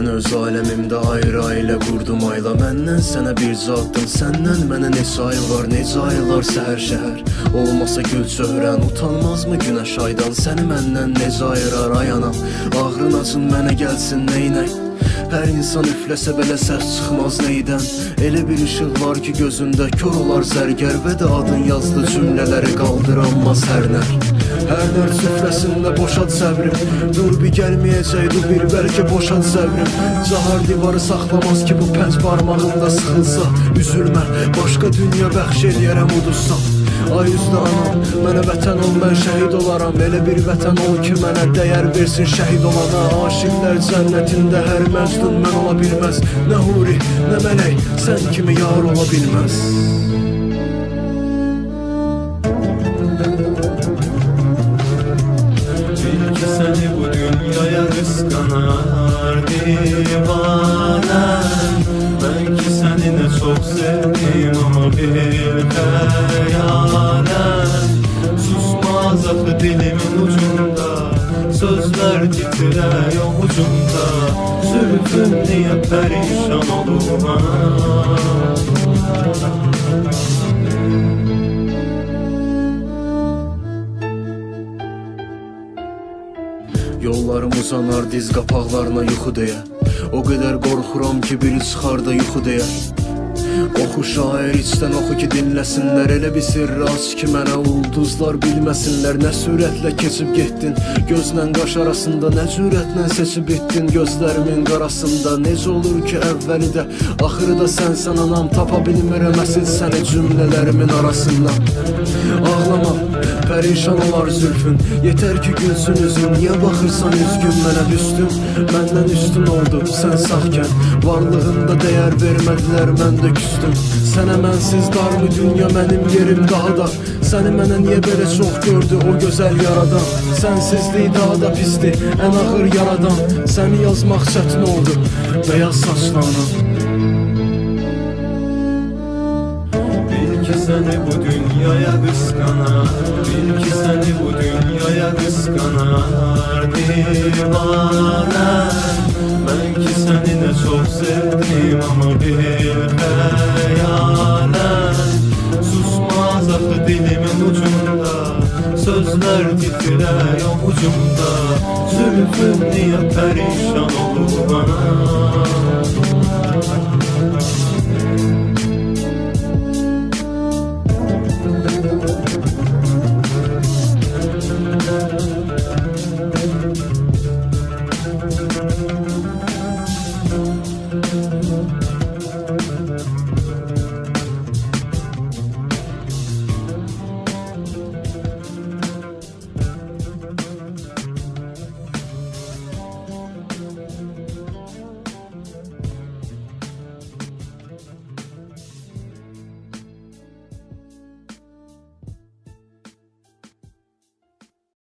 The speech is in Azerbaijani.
Mən öz aləmimdə ayrı ailə qurdum ayla. Məndən sənə bir zaddım, səndən mənə neçə ay var, necə aylar səhər şəhər. Olmasa gül çöhrən, utanmazmı günəş aydan? Səni məndən necə ayırar ay anam? Ağrın acın mənə gəlsin neynək? Hər insan üfləsə belə səs çıxmaz neydən? Elə bir işıq var ki gözündə, kör olar zərgər və də adın yazdı cümlələri qaldıranmaz hər nər. Hər nər süfrəsində boşad səbrim, dur bir gəlməyəcək, dur bir bəlkə boşad səbrim. Cahar divarı saxlamaz ki bu pənc barmağımda sıxılsa. Üzülmə, başqa dünya bəxş eləyərəm udussam. Ay üzlü anam, mənə vətən ol, mən şəhid olaram. Elə bir vətən ol ki mənə dəyər versin şəhid olana. Aşıqlər cənnətində hər məcnun mən ola bilməz. Nə huri, nə mələk, sən kimi yar ola bilməz. Bil ki səni bu dünyaya qısqanar divanəm. Mən ki səni nə çox sevdim, amma bil xəyaləm. Susmaz axı dilimin ucunda, sözlər titrər ovucumda. Zülfüm niyə pərişan olum Yollarım uzanar diz qapaqlarına yuxu deyə. O qədər qorxuram ki biri çıxar da yuxu deyə. Oxu şair içdən oxu ki dinləsinlər. Elə bir sirri aç ki mənə ulduzlar bilməsinlər. Nə sürətlə keçib getdin gözlə qaş arasında, nə cürətlə seçib etdin gözlərimin qarasında. Necə olur ki əvvəli də axırı da sənsən anam, tapa bilmirəm əsil səni cümlələrimin arasından. Ağlama, pərişan olar zülfün, yetər ki gülsün üzün. Niyə baxırsan üzgün mənə düşdün? Məndən üstün oldu sən sağkən, varlığında dəyər vermədilər, mən də küstüm. Sənə mənsiz darmı dünya, mənim yerim daha da. Səni mənə niyə belə çox gördü o gözəl yaradan? Sənsizlik daha da pisdir, ən ağır yaradan. Səni yazmaq çətin oldu, beyaz saçlarına. Bil ki səni bu dünyaya qısqanar, bil ki səni bu dünyaya qısqanar divanəm. Mən ki səni nə çox sevdim, amma bil xəyaləm. Susmaz axı dilimin ucunda, sözlər titrər ovucumda. Zülfüm niyə pərişan olub anam?